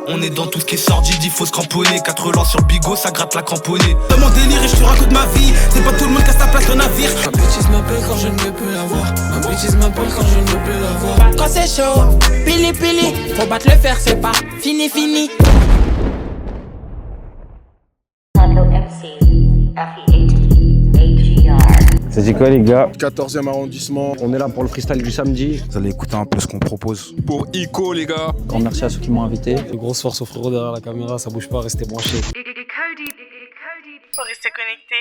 On est dans tout ce qui est sordide, il faut se cramponner. 4 lances sur le bigot, ça gratte la cramponnée. Dans mon délire et je te raconte ma vie. C'est pas tout le monde qui a sa place dans navire. Ma bêtise m'appelle quand je ne veux plus la voir. Ma bêtise m'appelle quand je ne veux plus la voir. Quand c'est chaud, pili pili, faut battre le fer, c'est pas fini fini. Ça dit quoi les gars? 14e arrondissement. On est là pour le freestyle du samedi. Vous allez écouter un peu ce qu'on propose. Pour Ico les gars. Grand merci à ceux qui m'ont invité. Grosse force aux frérots derrière la caméra, ça bouge pas, restez branchés. Faut rester connecté.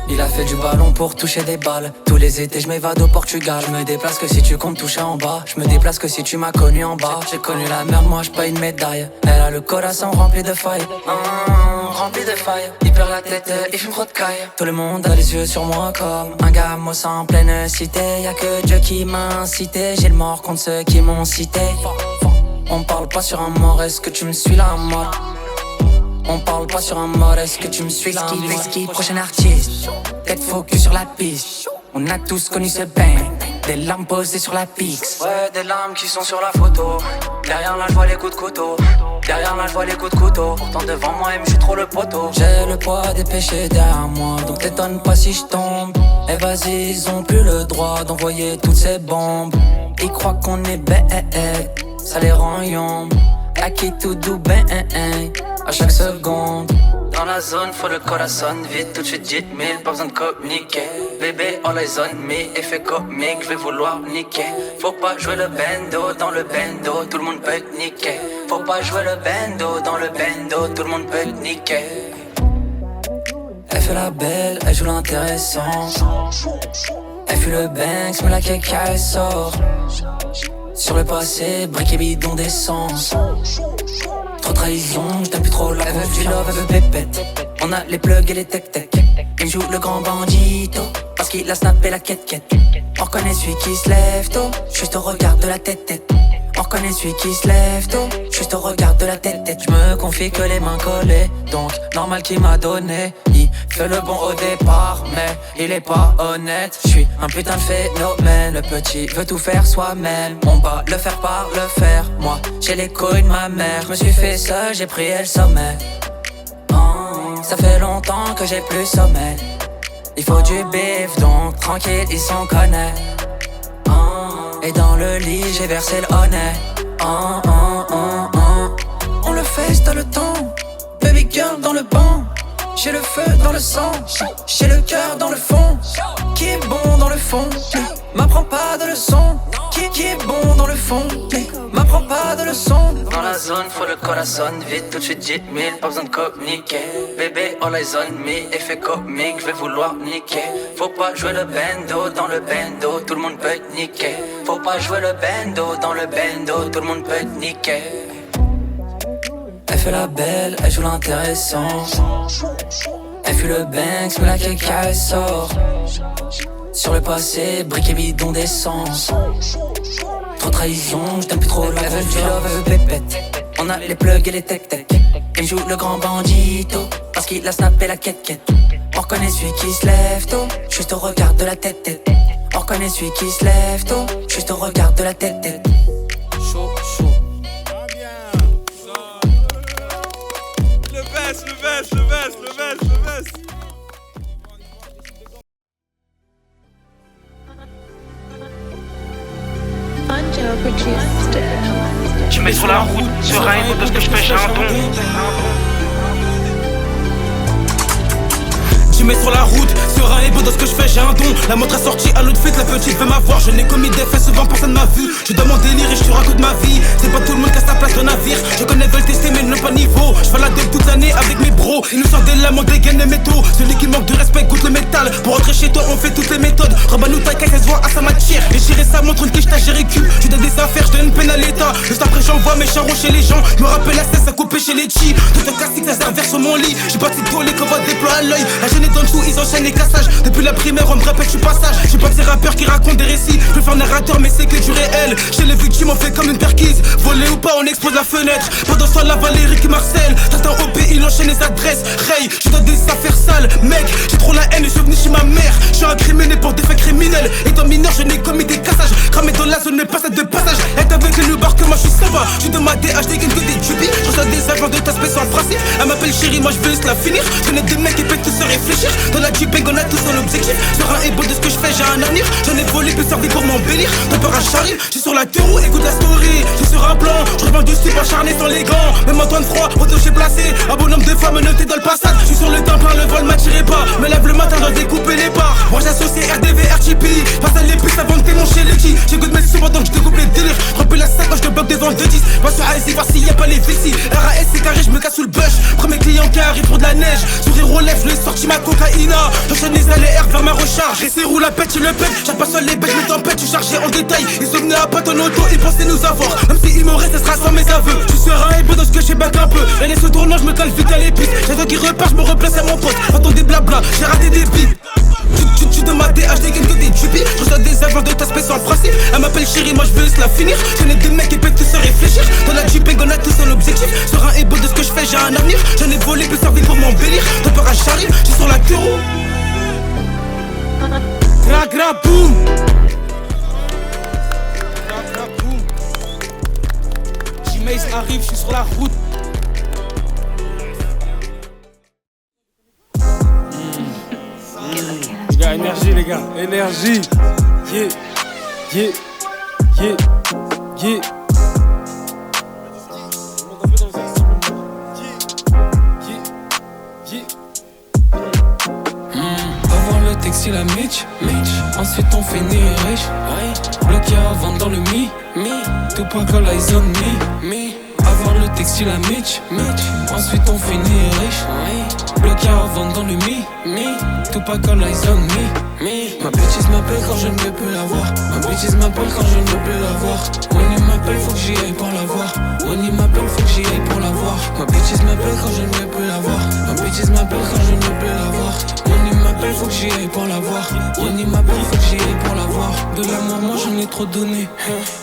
Il a fait du ballon pour toucher des balles. Tous les étés je m'évade au Portugal. Je me déplace que si tu comptes toucher en bas. Je me déplace que si tu m'as connu en bas. J'ai connu la merde, moi je pas une médaille. Elle a le corazon rempli de failles. Rempli de failles. Il perd la tête, il fume trop de caille. Tout le monde a les yeux sur moi comme un gamos en pleine cité. Y'a que Dieu qui m'a incité. J'ai le mort contre ceux qui m'ont cité. On parle pas sur un mort, est-ce que tu me suis là mort? On parle pas sur un mode, est-ce que tu me suis là? Ski, prochain artiste, tête focus sur la piste. On a tous connu ce bang, des larmes posées sur la pix. Ouais, des larmes qui sont sur la photo. Derrière là je vois les coups de couteau. Derrière là je vois les coups de couteau. Pourtant devant moi je suis trop le poteau. J'ai le poids des péchés derrière moi, donc t'étonnes pas si je tombe. Et vas-y, ils ont plus le droit d'envoyer toutes ces bombes. Ils croient qu'on est bête, ça les rend yombe. À qui tout doux à chaque seconde. Dans la zone, faut le corazon vite, tout de suite dites mille, pas besoin de communiquer. Bébé, all eyes on me, effet comique, je vais vouloir niquer. Faut pas jouer le bendo, dans le bendo, tout le monde peut te niquer. Faut pas jouer le bendo, dans le bendo, tout le monde peut te niquer. Elle fait la belle, elle joue l'intéressant. Elle fuit le Banks, mais la caca elle sort. Sur le passé, briques et bidons d'essence. Trop trahison, je t'aime plus trop la confiance. Elle veut du love, elle veut pépette. On a les plugs et les tech-tech. Il joue le grand bandito, parce qu'il a snappé la quête-quête. On reconnaît celui qui se lève tôt, juste au regard de la tête-tête. On reconnaît celui qui se lève tôt, juste au regard de la tête-tête. Je me confie que les mains collées, donc normal qu'il m'a donné. Il fait le bon au départ, mais il est pas honnête. Je suis un putain de phénomène, le petit veut tout faire soi-même. On va le faire par le faire, moi j'ai les couilles de ma mère. Je me suis fait seul, j'ai pris le sommet. Ça fait longtemps que j'ai plus sommeil. Il faut du bif, donc tranquille, ils s'en connaissent. Et dans le lit, j'ai versé le honnête. On le fait dans le temps. Baby girl dans le banc. J'ai le feu dans le sang. J'ai le cœur dans le fond. Qui est bon dans le fond? M'apprends pas de leçons. Qui est bon dans le fond? M'apprends pas de leçons. Dans la zone, faut le corazon vite, tout de suite dites mille, pas besoin de communiquer. Bébé, all eyes on me, effet comique, je vais vouloir niquer. Faut pas jouer le bendo, dans le bendo, tout le monde peut te niquer. Faut pas jouer le bendo, dans le bendo, tout le monde peut te niquer. Elle fait la belle, elle joue l'intéressant. Elle fuit le Banks, mais la caca elle sort. Sur le passé, briques et bidons d'essence. Trop trahison, je t'aime plus trop la confiance. Elle veut du love, elle veut pépette. On a les plugs et les tech-tech. Il joue le grand bandito, parce qu'il a snappé la quête-quête. On reconnaît celui qui se lève tôt, juste au regard de la tête-tête. On reconnaît celui qui se lève tôt, juste au regard de la tête-tête. Chaud, chaud. Le best, le best, le best, le best, le best. Je mets sur la route, serein, parce que je fais, j'ai un don. Je mets sur la route, serein et beau dans ce que je fais, j'ai un don. La montre est sortie à l'autre fête, la petite veut m'avoir. Je n'ai commis des faits, souvent personne m'a vu. Je suis dans mon délire et je te raconte ma vie. C'est pas tout le monde qui a sa place dans le navire. Je connais, veulent tester mais n'ont pas niveau. Je fais la dope toute l'année avec mes bros. Ils nous sortent des lames, on dégaine les métaux. Celui qui manque de respect goûte le métal. Pour rentrer chez toi, on fait toutes les méthodes. Rabat-nous ta caisse, elle se voit à sa matière. Les chirés, ça montre une quiche, t'as géré cul. Tu donnes des affaires, je donne une peine à l'état. Juste après, j'envoie mes charros chez les gens. Me rappelle la cesse à couper chez les chi. Tout un classique, ça servère sur mon lit. J'ai pas de tous les convois déploient à l'œil. La gêne est en dessous, ils enchaînent les cassages. Depuis la primaire, on me répète, je suis passage. J'ai pas de ces rappeurs qui racontent des récits. Je peux faire narrateur, mais c'est que du réel. Chez les victimes, on fait comme une perquise. Volé ou pas, on explose la fenêtre. Pendant ce temps, la Valérie qui Marcel. T'attends OP, il enchaîne les adresses. Ray, je dois des affaires sales. Mec, j'ai trop la haine, je suis venu chez ma mère. Je suis incriminé pour des faits criminels. Étant mineur, je n'ai commis des cassages. Cramé dans la zone, mais pas de passage. Être avec les nubards que moi, je suis sympa. Je suis de ma DHD, que des tubis. Je reçois des agents de ta spéciale sans le principe. Elle m'appelle chérie, moi je veux juste la finir. Je connais des mecs qui peuvent tous se réfléchir. Dans la Jeep, on a tous un objectif. Sur un héros de ce que je fais, j'ai un avenir. J'en ai volé, peut servir pour m'embellir. Ton peur j'arrive, je suis sur la terreau, écoute la story. Je suis sur un plan, je revends du slip acharné sans les gants. Même Antoine Froid, auto j'ai placé. Un bonhomme de femme noté dans le passage. Je suis sur le temps plein, le vol m'attirait pas. Me lève le matin, dois découper les parts. Moi j'associe RDV, RTP. Face à l'épice avant de dénoncer les qui. J'écoute mes sons pendant que je découpe les délires. Remplis la sac quand je te bloque devant 2-10. Va sur ASI, voir s'il y a pas les vessis. RAS c'est carré, je me casse sous le bush. Premier client qui arrive pour de la neige. Sourire aux lèvres, je lui ai sorti ma cocaïna. J'enchaîne les ALR vers ma recharge. J'essaie roule la pète, tu le pètes. J'aime pas seul les bêtes, mais tempête, tu chargé en détail. Ils sont venus à pas ton auto, ils pensaient nous avoir. Même si il me reste, ça sera sans mes aveux. Je suis serein et beau dans ce que j'ai back un peu. Et laisse au tournant, je me cale vite à l'épice. J'attends qu'il repart, je me replace à mon pote. Entends des blabla, j'ai raté des bips. Tu de ma DHD, que des tubis. Je reçois des agents de ta spéciale sans principe. Elle m'appelle chérie, moi je veux juste la finir. Je connais des mecs qui peuvent tous se réfléchir. Dans la Jeep, on a tous un objectif. Sur un héros de ce que je fais, j'ai un avenir. J'en ai volé, peut servir pour m'embellir. Ton peur j'arrive, je suis sur la terreau. Gra gra boum. Gra gra boum. J-Maze arrive, je suis sur la route. Les gars, énergie, les gars, énergie. Yeah, yeah, yeah, yeah. Avoir le textile à Mitch, ensuite on finit riche. Bloqué à vendre dans le mi, tout pas call eyes on me. Avoir le textile à Mitch, ensuite on finit riche. Bloqué à vendre dans le mi, tout pas call eyes on me. Ma bêtise m'appelle quand je ne veux plus la voir. Ma bêtise m'appelle quand je ne veux plus la voir. Winnie m'appelle, faut que j'y aille pour la voir. Winnie m'appelle, faut que j'y aille pour la voir. Ma bêtise m'appelle quand je ne veux plus la voir. Ma bêtise m'appelle quand je ne veux plus la voir. Winnie m'appelle, faut que j'y aille pour la voir. Winnie m'appelle, faut que j'y aille pour la voir. De l'amour, moi j'en ai trop donné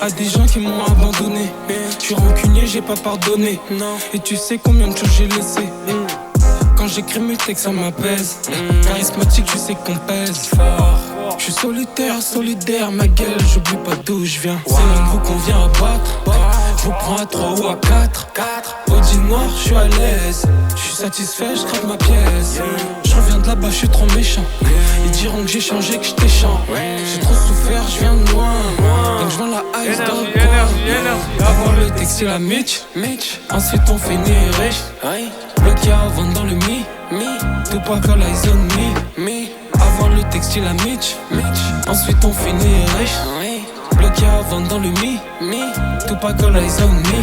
à des gens qui m'ont abandonné. Je suis rancunier, j'ai pas pardonné. Et tu sais combien de choses j'ai laissé. Quand j'écris mes textes, ça m'apaise. Charismatique, tu sais qu'on pèse fort. Je suis solitaire, solidaire, ma gueule, j'oublie pas d'où je viens. C'est l'un de vous qu'on vient abattre. Je vous prends à 3 ou à 4. Audi noir, je suis à l'aise. Je suis satisfait, je crève ma pièce. Je reviens de là-bas, je suis trop méchant. Ils diront que j'ai changé, que j'étais chiant. J'ai trop souffert, je viens de loin. Donc je vends la ice dans le coin. Avoir le textile à Mitch. Ensuite on finit riche. Bloqué à vendre dans le mi. Tout pas call eyes on me. Avoir le textile à Mitch. Ensuite on finit riche. Bloqué à vendre dans le mi. Tout pas call eyes on me.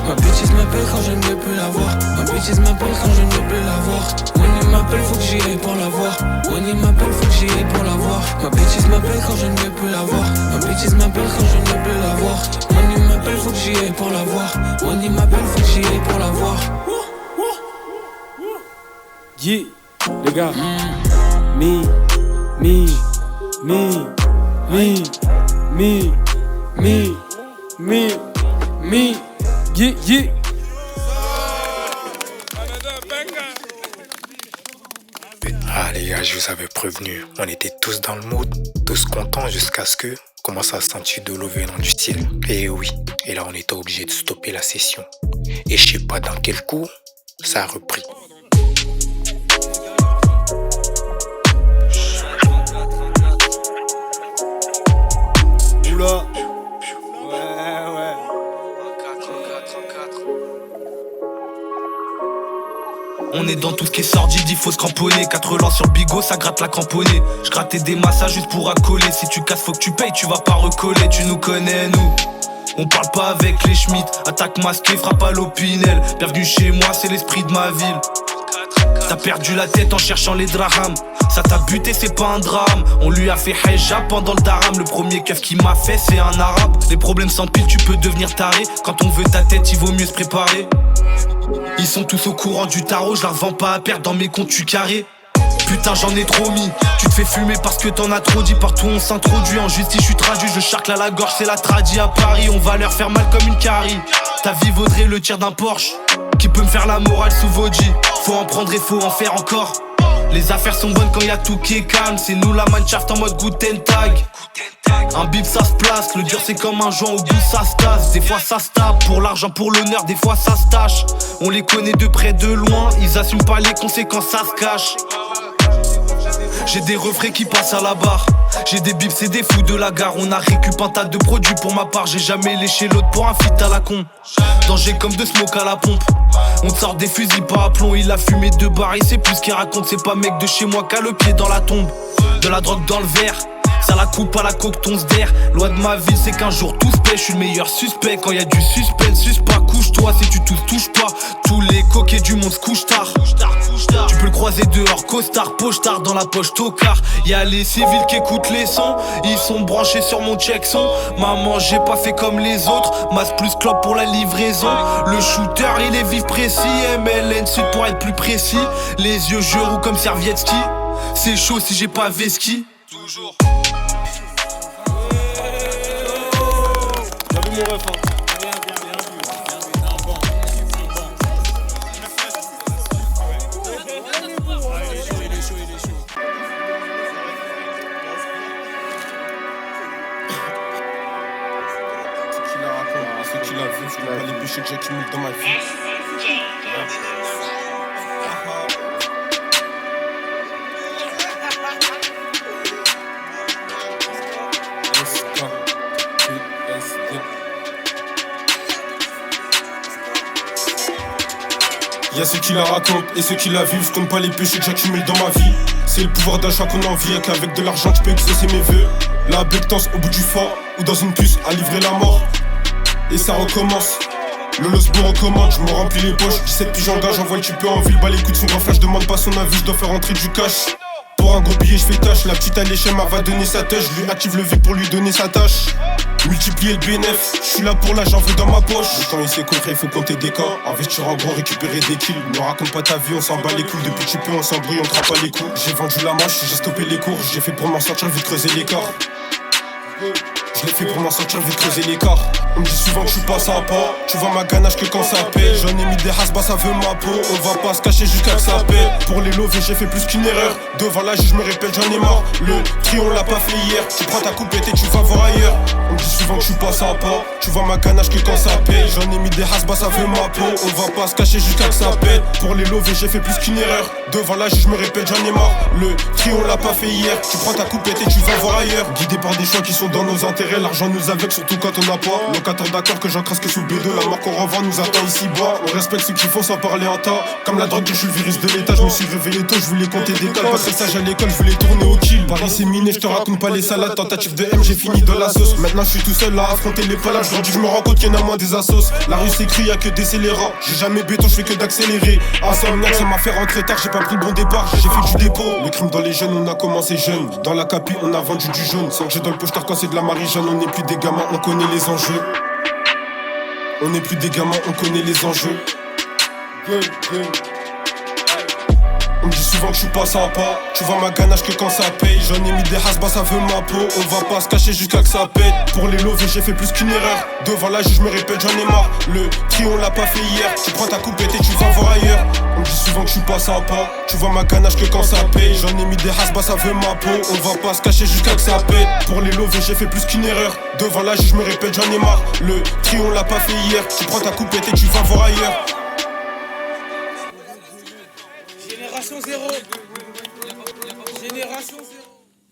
Ma bêtise m'appelle quand je ne veux plus la voir. Ma bêtise m'appelle quand je ne veux plus la voir. Winnie m'appelle, faut que j'y aille pour la voir. Winnie m'appelle, faut que j'y aille pour la voir. Ma bêtise m'appelle quand je ne veux plus la voir. Ma bêtise m'appelle quand je ne veux plus la voir. Winnie m'appelle, faut que j'y aille pour la voir. Winnie m'appelle, faut que j'y aille pour la voir. Yeah, les gars. Me, yeah, yeah. Ah les gars, je vous avais prévenu, on était tous dans le mood, tous contents jusqu'à ce que commence à sentir de l'eau venant du ciel. Et oui, et là on était obligé de stopper la session. Et je sais pas dans quel coup, ça a repris. Oula. On est dans tout ce qui est sordide, il faut se cramponner. 4 lances sur le bigot, ça gratte la cramponnée. Je grattais des massages juste pour accoler. Si tu casses, faut que tu payes, tu vas pas recoller. Tu nous connais, nous. On parle pas avec les Schmitt. Attaque masquée, frappe à l'opinel. Bienvenue chez moi, c'est l'esprit de ma ville. T'as perdu la tête en cherchant les drahams. Ça t'a buté, c'est pas un drame. On lui a fait hijab pendant le daram. Le premier keuf qu'il m'a fait, c'est un arabe. Les problèmes s'empilent, tu peux devenir taré. Quand on veut ta tête, il vaut mieux se préparer. Ils sont tous au courant du tarot, je la revends pas à perdre dans mes comptes tu carré. Putain j'en ai trop mis. Tu te fais fumer parce que t'en as trop dit. Partout on s'introduit, en justice je suis traduit. Je charcle à la gorge, c'est la tradie à Paris. On va leur faire mal comme une carie. Ta vie vaudrait le tir d'un Porsche. Qui peut me faire la morale sous Voji. Faut en prendre et faut en faire encore. Les affaires sont bonnes quand y'a tout qui est calme. C'est nous la Mannschaft en mode Guten Tag. Un bip ça se place, le dur c'est comme un joint, au bout ça se casse. Des fois ça se tape, pour l'argent, pour l'honneur, des fois ça se tâche. On les connaît de près, de loin, ils assument pas les conséquences, ça se cache. J'ai des refrains qui passent à la barre. J'ai des bips, c'est des fous de la gare. On a récup un tas de produits pour ma part. J'ai jamais léché l'autre pour un feat à la con. Danger comme de smoke à la pompe. On te sort des fusils pas à plomb. Il a fumé 2 barres, il sait plus ce qu'il raconte. C'est pas mec de chez moi qu'a le pied dans la tombe. De la drogue dans le verre. Ça la coupe à la coque, ton sder. Loi de ma ville, c'est qu'un jour tout se paie. Je suis le meilleur suspect quand y a du suspense. Suce pas, couche-toi, si tu touches pas. Tous les coquets du monde se couchent tard. Tu peux le croiser dehors, costard, pochetard dans la poche, tocard. Y'a les civils qui écoutent les sons. Ils sont branchés sur mon check son. Maman, j'ai pas fait comme les autres. Masse plus clope pour la livraison. Le shooter, il est vif précis. MLN Sud pour être plus précis. Les yeux, je roule comme Servietsky. C'est chaud si j'ai pas Veski. Toujours. Mon ref, hein. Ce qu'il a vu, c'est pas les péchés que j'accumule dans ma vie. Y'a ceux qui la racontent et ceux qui la vivent. Je compte pas les péchés que j'accumule dans ma vie. C'est le pouvoir d'achat qu'on a envie. Y'a qu'avec de l'argent tu peux exaucer mes vœux. La bectance au bout du fort ou dans une puce à livrer la mort. Et ça recommence. Le Losbo recommande, je me remplis les poches. 17 pigeons gage, j'envoie le type en ville. Bah les coups de son grand frère, je demande pas son avis. Je dois faire rentrer du cash. Pour un gros billet je fais tâche. La petite à l'échelle va donner sa tâche. Je lui active le vide pour lui donner sa tâche. Multiplier le bénéf, je suis là pour là, j'en veux dans ma poche. Le temps il s'est concret, il faut compter des cas. Investir en gros, récupérer des kills. Ne raconte pas ta vie, on s'en bat les couilles. Depuis petit peu on s'embrouille, on trappe pas les coups. J'ai vendu la manche, j'ai stoppé les cours. J'ai fait pour m'en sortir, vite creuser l'écart. Je l'ai fait pour m'en sortir, vite creuser l'écart. On me dit souvent que je suis pas sympa. Tu vois ma ganache que quand ça paie. J'en ai mis des hasbas, ça veut ma peau. On va pas se cacher jusqu'à que ça paie. Pour les lovés j'ai fait plus qu'une erreur. Devant la juge je me répète j'en ai marre. Le tri on l'a pas fait hier. Tu prends ta coupette et tu vas voir ailleurs. On me dit souvent que je suis pas sympa. Tu vois ma ganache que quand ça paie. J'en ai mis des hasbas, ça veut ma peau. On va pas se cacher jusqu'à que ça paie. Pour les lovés j'ai fait plus qu'une erreur. Devant la juge je me répète j'en ai marre. Le tri on l'a pas fait hier. Tu prends ta coupette et tu vas voir ailleurs. Guidé par des choix qui sont dans nos intérêts. L'argent nous aveugle surtout quand on n'a pas. Locataire d'accord que j'encrasse que sous le B2. La mort qu'on revend nous attend ici bas. On respecte ceux qui font sans parler en tas. Comme la drogue je suis le virus de l'état. Je me suis réveillé tôt, je voulais compter des calmes. Passer sage à l'école, je voulais tourner au kill. Paris c'est miné, je te raconte pas les salades. Tentative de M, j'ai fini dans la sauce. Maintenant je suis tout seul à affronter les palabres. Aujourd'hui je me rends compte qu'il y en a moins des assos. La rue s'écrit, y'a que des scélérats. J'ai jamais béton, je fais que d'accélérer. Insomniaque, ça m'a fait rentrer tard. J'ai pas pris le bon départ, j'ai fait du dépôt. Le crime dans les jeunes, on a commencé jeune. Dans la capi, on a vendu du jaune. Sans que j'ai dans le poche car quand c'est de la Marie-Jeanne, on n'est plus des gamins, on connaît les enjeux. On n'est plus des gamins, on connaît les enjeux. On me dit souvent que je suis pas sympa. Tu vois ma ganache que quand ça paye. J'en ai mis des hasbas, ça veut ma peau. On va pas se cacher jusqu'à que ça pète. Pour les lovés j'ai fait plus qu'une erreur. Devant la juge je me répète j'en ai marre. Le tri on l'a pas fait hier. Tu prends ta coupette et tu vas voir ailleurs. On me dit souvent que je suis pas sympa. Tu vois ma ganache que quand ça paye. J'en ai mis des hasbas, ça veut ma peau. On va pas se cacher jusqu'à que ça pète. Pour les lovés j'ai fait plus qu'une erreur. Devant la juge je me répète j'en ai marre. Le tri on l'a pas fait hier. Tu prends ta coupette et tu vas voir ailleurs. Génération zéro. Génération zéro.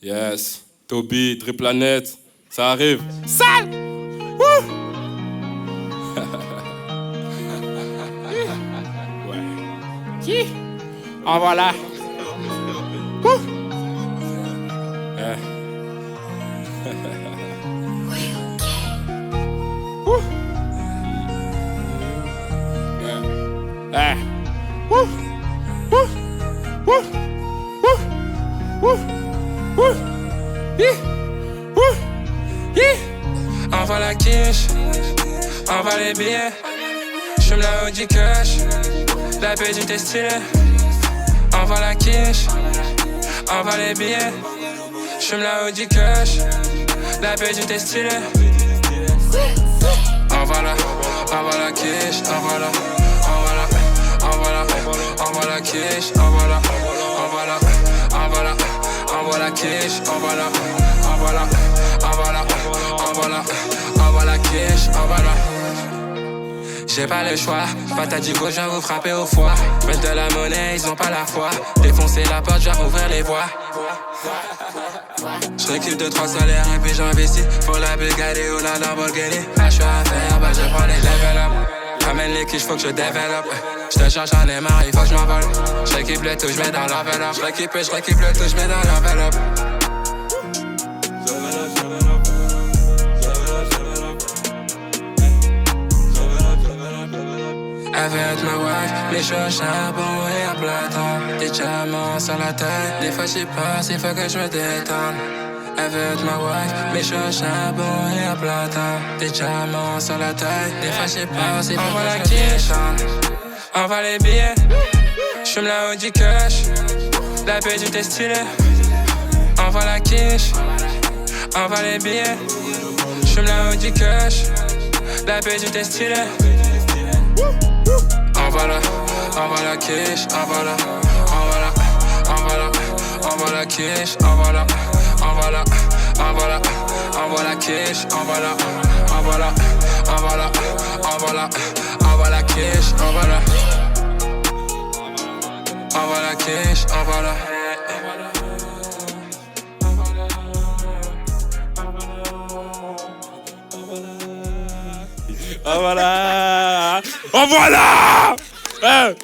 Yes, Toby, Triplanète, ça arrive. Sale. Ouais. Qui? En voilà. Eh. Eh. Envoie la quiche, envoie les billets. J'fume la Audi cash, la baie du stylé. Envoie la quiche, envoie les billets. J'fume la Audi cash, la baie du stylé. Envoie la quiche, envoie la quiche, envoie la quiche, envoie la quiche, envoie la. J'ai pas le choix, patate du gauche, je viens vous frapper au foie. Mettre de la monnaie, ils ont pas la foi. Défoncer la porte, je viens ouvrir les voies. J'récupère 2-3 salaires et puis j'investis. Faut la Bugatti ou la Lamborghini. Là j'suis à faire, bah je prends les level up. Ramène les quiches, faut que je développe. J'te jure j'en ai marre, il faut que je m'envole. J'récupère le tout, j'mets dans l'enveloppe. J'récupère le tout, j'mets dans l'enveloppe. Avec ma wife, les choses charbon et à plata. Des diamants sur la tête, des fois j'y passe, il faut que je me détende. Avec ma wife, mes choses charbon et à plata. Des diamants sur la tête, des fois j'y passe, il faut que je me détende. Envoie les billets, j'fume la Audi cash, la baie du stylé. Envoie la quiche, envoie les billets, j'fume la Audi cash, la baie du stylé. Envoie la quiche, envoie la quiche, envoie la quiche, envoie la quiche, envoie la quiche, envoie la. Ah voilà. Oh voilà.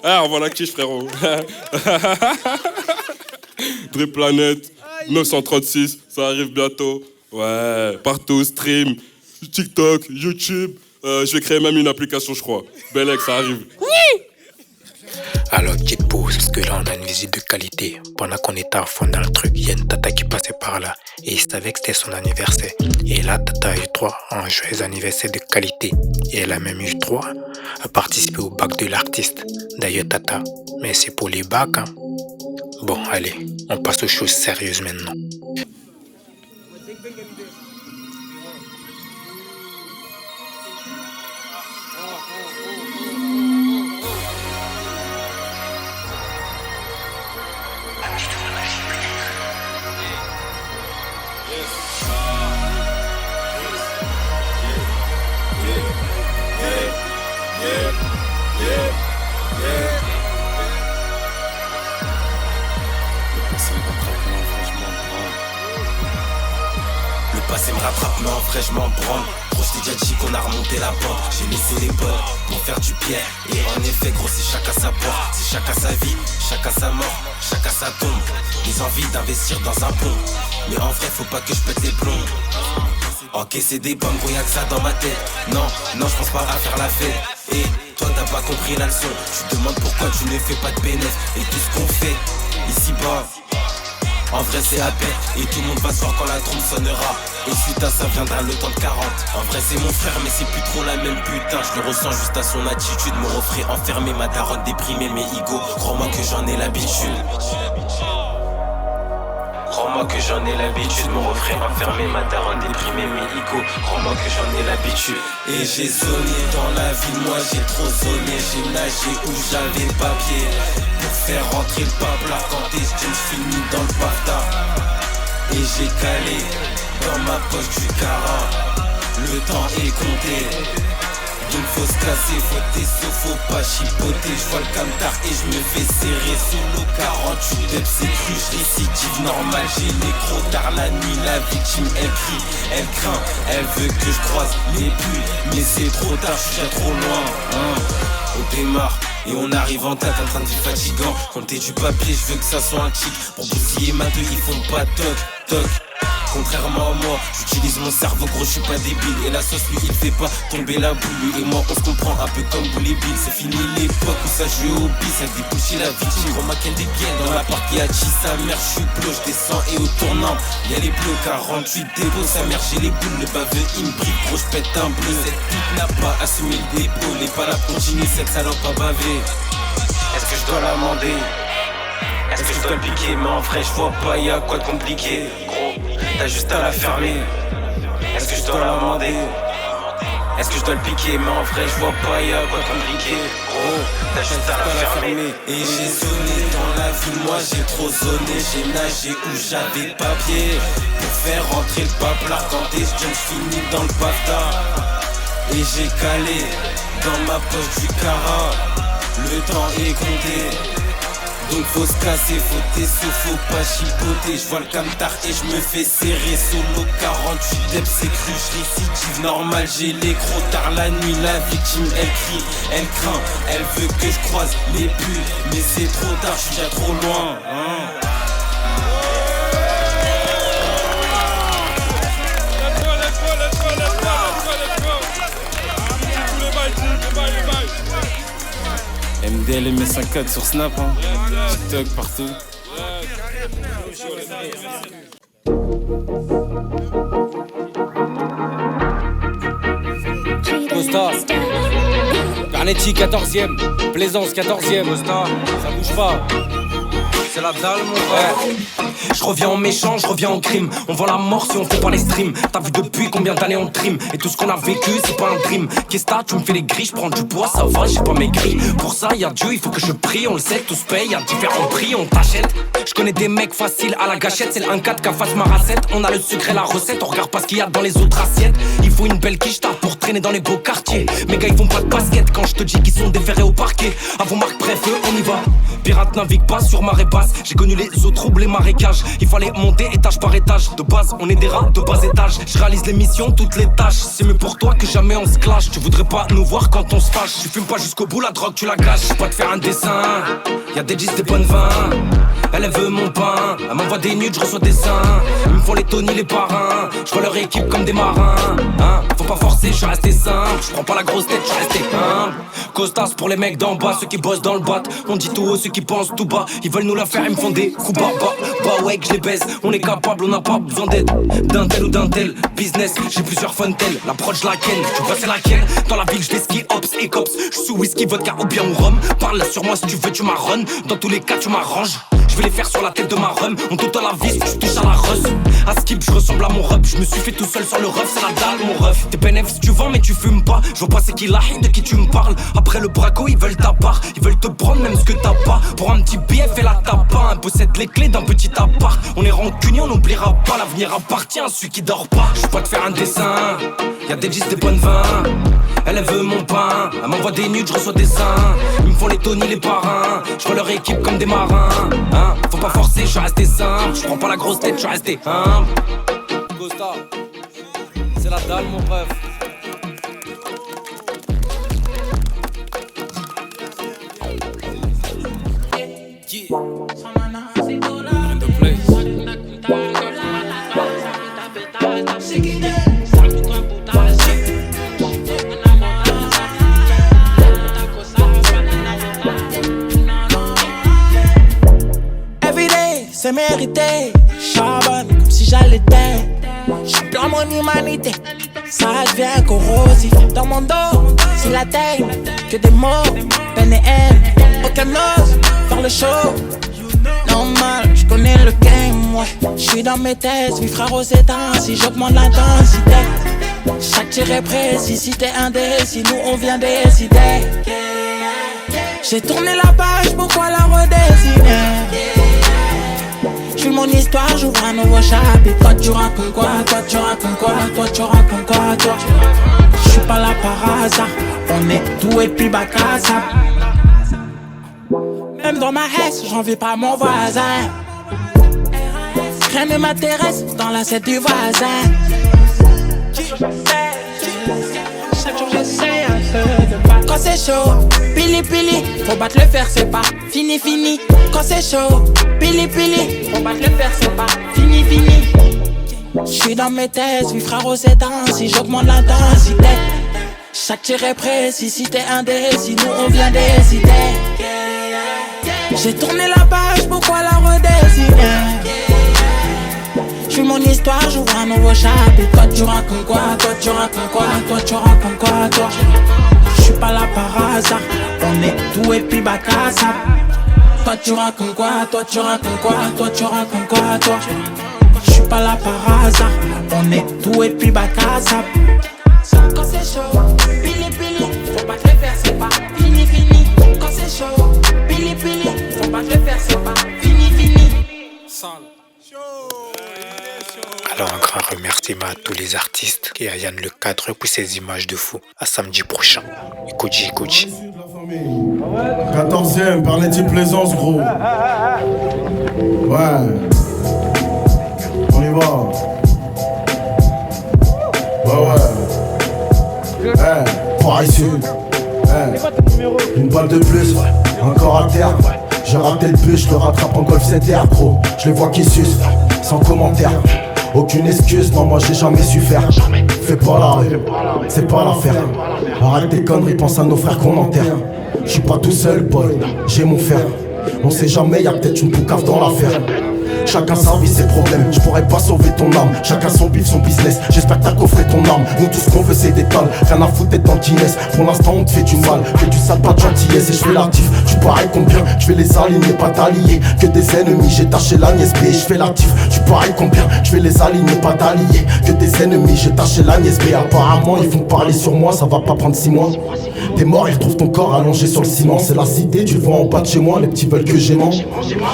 Envoie la quiche frérot. Drip Planet 936, ça arrive bientôt. Ouais, partout, stream, TikTok, YouTube. Je vais créer même une application, je crois. Belek, ça arrive. Alors petite pause, parce que là on a une visite de qualité. Pendant qu'on était à fond dans le truc, il y a une tata qui passait par là. Et il savait que c'était son anniversaire. Et là, tata a eu droit à un joyeux anniversaire de qualité. Et elle a même eu droit à participer au bac de l'artiste. D'ailleurs tata, mais c'est pour les bacs hein. Bon allez, on passe aux choses sérieuses maintenant. Le passé me rattrape, mais en vrai je m'en branle. Gros, je t'ai déjà dit qu'on a remonté la pente. J'ai laissé les bonnes pour faire du pierre. Et en effet, gros, c'est chacun sa porte. C'est chacun sa vie, chacun sa mort, chacun sa tombe. Les envies d'investir dans un pont. Mais en vrai, faut pas que je pète les plombs. Encaisser des bombes, gros, y'a que ça dans ma tête. Non, je pense pas à faire la fête. Et toi, t'as pas compris la leçon. Tu te demandes pourquoi tu ne fais pas de bénéfice. Et tout ce qu'on fait ici-bas, en vrai c'est à peine. Et tout le monde va se voir quand la trompe sonnera. Et suite à ça viendra le temps de 40. En vrai c'est mon frère mais c'est plus trop la même putain. Je le ressens juste à son attitude. Mon refrain enfermé, ma daronne déprimée. Mais Igo, crois-moi que j'en ai l'habitude. Crois-moi que j'en ai l'habitude. Mon refrain enfermé, ma daronne déprimée. Mais Igo, crois-moi que j'en ai l'habitude. Et j'ai zoné dans la ville, moi j'ai trop zoné. J'ai nagé où j'avais papier pour faire rentrer le pabla. Quand t'es jeune, finis dans le bafta. Et j'ai calé dans ma poche du carat. Le temps est compté. Donc faut se casser, faut tes sauts, faut pas chipoter. J'vois le camtar et j'me fais serrer sous l'eau 48 d'ep, c'est cru, j'récidive normal. J'ai nécro tard la nuit, la victime elle crie, elle craint, elle veut que je croise les pulls. Mais c'est trop tard, j'suis déjà trop loin On démarre et on arrive en tête en train de vivre fatigant. Compter du papier, j'veux que ça soit un tic. Pour bousiller ma deux, ils font pas toc, toc. contrairement à moi, j'utilise mon cerveau gros, je suis pas débile. Et la sauce lui il fait pas tomber la boule. Lui et moi on se comprend un peu comme Boule et Bill. C'est fini l'époque où ça jouait au bis, ça débouchait la victime. Gros maquin des gueules dans la partie à chi, sa mère je suis bleu, je descends et au tournant y'a les bleus, 48 dépôts, sa mère j'ai les boules. Le baveux il me brille, gros je pète un bleu. Cette pute n'a pas assumé le dépôt, les pas là continue, cette salope pas bavé. Est-ce que je dois l'amender? Est-ce que je dois le piquer? Mais en vrai je vois pas, y'a quoi de compliqué. Gros, t'as juste à la fermer. Est-ce que je dois l'amender? Est-ce que je dois le piquer? Mais en vrai je vois pas, y'a quoi de compliqué. Gros, t'as juste à la fermer. Et j'ai zoné dans la ville, moi j'ai trop zoné. J'ai nagé où j'avais pas pied pour faire rentrer le paplard. Quand t'es jeune j'finis dans le paftard. Et j'ai calé dans ma poche du cara. Le temps est compté, donc faut se casser, faut tesser, faut pas chipoter. Je vois le camtar et je me fais serrer. Solo 48 dep, c'est cru, récidive normal. J'ai les gros tard la nuit, la victime elle crie, elle craint, elle veut que je croise les putes. Mais c'est trop tard, je suis déjà trop loin MDL et mes 5-4 sur Snap, hein. TikTok partout. Costa, Garnetti 14ème, Plaisance 14ème, Costa, ça bouge pas. C'est la dalle mon frère. Je reviens en méchant, je reviens en crime. On vend la mort si on fait pas les streams. T'as vu depuis combien d'années on trim. Et tout ce qu'on a vécu c'est pas un dream. Qu'est-ce que tu me fais les grilles, je prends du poids, ça va, j'ai pas maigri. Pour ça y'a Dieu, il faut que je prie. On le sait, tout se paye, y'a différents prix, on t'achète. Je connais des mecs faciles à la gâchette. C'est le 1-4 qui fasse ma racette. On a le secret, la recette, on regarde pas ce qu'il y a dans les autres assiettes. Il faut une belle quiche pour traîner dans les beaux quartiers. Mes gars ils font pas de basket quand je te dis qu'ils sont déférés au parquet. À vos marques, bref, on y va. Pirate navigue pas sur marée basse. J'ai connu les eaux troubles, les marécages. Il fallait monter étage par étage. De base, on est des rats de bas étage. Je réalise les missions, toutes les tâches. C'est mieux pour toi que jamais on se clash. Tu voudrais pas nous voir quand on se fâche. Tu fumes pas jusqu'au bout, la drogue tu la gâches. Pas te faire un dessin. Y'a des gis, des bonnes vins. Elle veut mon pain. Elle m'envoie des nudes, je reçois des seins. Ils me font les Tony, les parrains. Je vois leur équipe comme des marins. Hein, faut pas forcer, je suis resté simple. Je prends pas la grosse tête, je suis resté humble. Costas pour les mecs d'en bas, ceux qui bossent dans le bat. On dit tout haut, ceux qui pensent tout bas. Ils veulent nous la faire, ils me font des coups bas. Bah ouais que je les baise, on est capable, on n'a pas besoin d'aide. D'un tel ou d'un tel business, j'ai plusieurs funtels. L'approche la ken, tu vois c'est laquelle. Dans la ville je vais ski, hops et cops. Je suis whisky, vodka ou bien au rhum. Parle sur moi si tu veux, tu m'arronnes. Dans tous les cas tu m'arranges. Je vais les faire sur la tête de ma rhum. On tourne à la vis, je touche à la russe. À skip, je ressemble à mon rep. Je me suis fait tout seul sur le ref, c'est la dalle mon ref. T'es bénéf si tu vends mais tu fumes pas. Je vois pas c'est qui la haine de qui tu me parles. Après le braco, ils veulent ta part. Ils veulent te prendre même ce que t'as pas. Pour un petit billet, fais la tapa. Un possède les clés d'un petit appart. On est rancunier, on n'oubliera pas. L'avenir appartient à celui qui dort pas. Je vais pas te faire un dessin. Y'a des gis, des bonnes vins. Elle veut mon pain. Elle m'envoie des nudes, je reçois des seins. Ils me font les Tony, les parrains. Je vois leur équipe comme des marins. Hein, faut pas forcer, je suis resté simple. Je prends pas la grosse tête, je suis resté humble. Costa, c'est la dalle mon ref. C'est mérité, charbonne comme si j'allais J'suis plein mon humanité, ça devient corrosif. Dans mon dos, c'est la tête, que des mots, peine et haine. Aucun ose faire le show. Normal, j'connais le game, ouais. J'suis dans mes thèses, mes frères aux états. Si j'augmente l'intensité, chaque tir est précis. Si t'es indécis, nous on vient décider. J'ai tourné la page, pourquoi la redessiner? J'suis mon histoire, j'ouvre un nouveau chapitre. Toi tu racontes quoi, toi tu racontes quoi, toi tu racontes quoi, toi. J'suis pas là par hasard, on est tout et puis bac à ça. Même dans ma haisse, j'envie pas mon voisin. Rien ne m'intéresse dans l'assiette du voisin. Chaque jour j'essaie un peu de battre. Quand c'est chaud, pili pili, faut battre le fer, c'est pas fini fini. Quand c'est chaud, pili pili, faut battre le fer, c'est pas fini fini. J'suis dans mes thèses, oui frérot c'est ainsi, j'augmente l'intensité. Chaque tir est précis, si t'es indécis, nous on vient des idées. J'ai tourné la page, pourquoi la redessiner? J'suis mon histoire, j'ouvre un nouveau chapitre. Toi tu racontes quoi, toi tu racontes quoi, toi tu racontes quoi, toi. J'suis pas là par hasard, on est tout et puis bac à ça. Toi tu racontes quoi, toi tu racontes quoi, toi tu racontes quoi, toi. J'suis pas là par hasard, on est tout et puis bac à ça. Quand c'est chaud, pili pili, faut pas te le faire, c'est pas fini fini. Quand c'est chaud, pili pili, faut pas te le faire, c'est pas fini fini. Alors un grand remerciement à tous les artistes et à Yann le cadre pour ces images de fou. À samedi prochain. Koji. 14ème, par les types Plaisance, gros. Ouais. On y va. Ouais. Pareil sud. Une balle de plus, encore à terre. J'ai raté le but, je le rattrape en golf 7R, gros. Je les vois qui sucent, sans commentaire. Aucune excuse, non moi j'ai jamais su faire. Fais pas la rue, c'est pas l'affaire. Arrête tes conneries, pense à nos frères qu'on enterre. J'suis pas tout seul boy, j'ai mon fer. On sait jamais, y'a peut-être une poucave dans l'affaire. Chacun sa vie, ses problèmes, je pourrais pas sauver ton âme. Chacun son bif, son business, j'espère que t'as coffré ton âme. Nous tout ce qu'on veut c'est des tales, rien à foutre d'être en Guinness. Pour l'instant on te fait du mal, fais du sale pas de gentillesse. Et je fais l'actif, tu pareil combien, je vais les aligner, pas t'allier. Que des ennemis, j'ai taché l'Agnès B. Je fais l'actif, tu pareil combien, je vais les aligner, pas t'allier. Que des ennemis, j'ai taché l'Agnès B. Apparemment ils font parler sur moi, ça va pas prendre 6 mois. T'es mort, ils retrouvent ton corps allongé sur le ciment. C'est la cité, tu le vois en bas de chez moi, les petits veulent que j'aimant.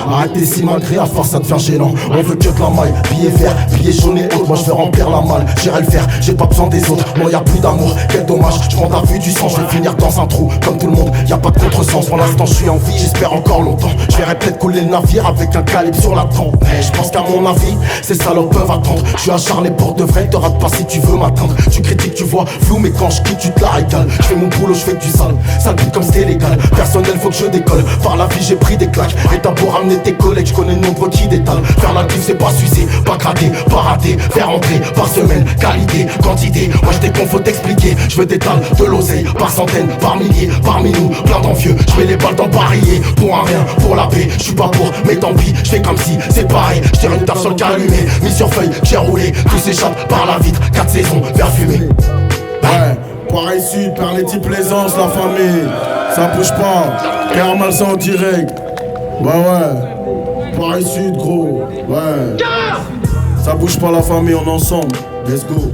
Arrête tes si malgré, à force ça devient gênant. On veut que de la maille, billet vert, billet jaune et haute. Moi je vais remplir la malle, j'irai le faire, j'ai pas besoin des autres. Non y'a plus d'amour, quel dommage, je prends ta vue du sang. Je vais finir dans un trou, comme tout le monde, y'a pas de contresens. Pour l'instant je suis en vie, j'espère encore longtemps. Je verrai peut-être couler le navire avec un calibre sur la tempe. Mais je pense qu'à mon avis, ces salopes peuvent attendre. Je suis acharné pour de vrai, te rate pas si tu veux m'atteindre. Tu critiques, tu vois flou, mais quand je quitte tu te la régales. Je fais mon boulot, je fais du sale, sale but comme c'était légal. Personnel faut que je décolle, par la vie j'ai pris des claques. Et t'as beau ramener tes collègues, je connais le nombre qui détalent. Faire la diff c'est pas sucer, pas gratter, pas rater. Faire entrer par semaine, qualité, quantité. Moi je t'ai faut t'expliquer, je veux des talles, de l'oseille, par centaines, par milliers, parmi nous, plein d'envieux. Je mets les balles dans le barillet, pour un rien, pour la paix. Je suis pas pour, mais tant pis, je fais comme si c'est pareil. Je tire une taf sur le calumé, mis sur feuille, j'ai roulé. Tout s'échappe par la vitre, 4 saisons, vers fumé. Ouais, pareil sud, par les types Plaisance, la famille. Ça bouge pas, car mal ça en direct. Ouais, pareil sud gros, ouais. Ça bouge pas la famille, on est ensemble, let's go.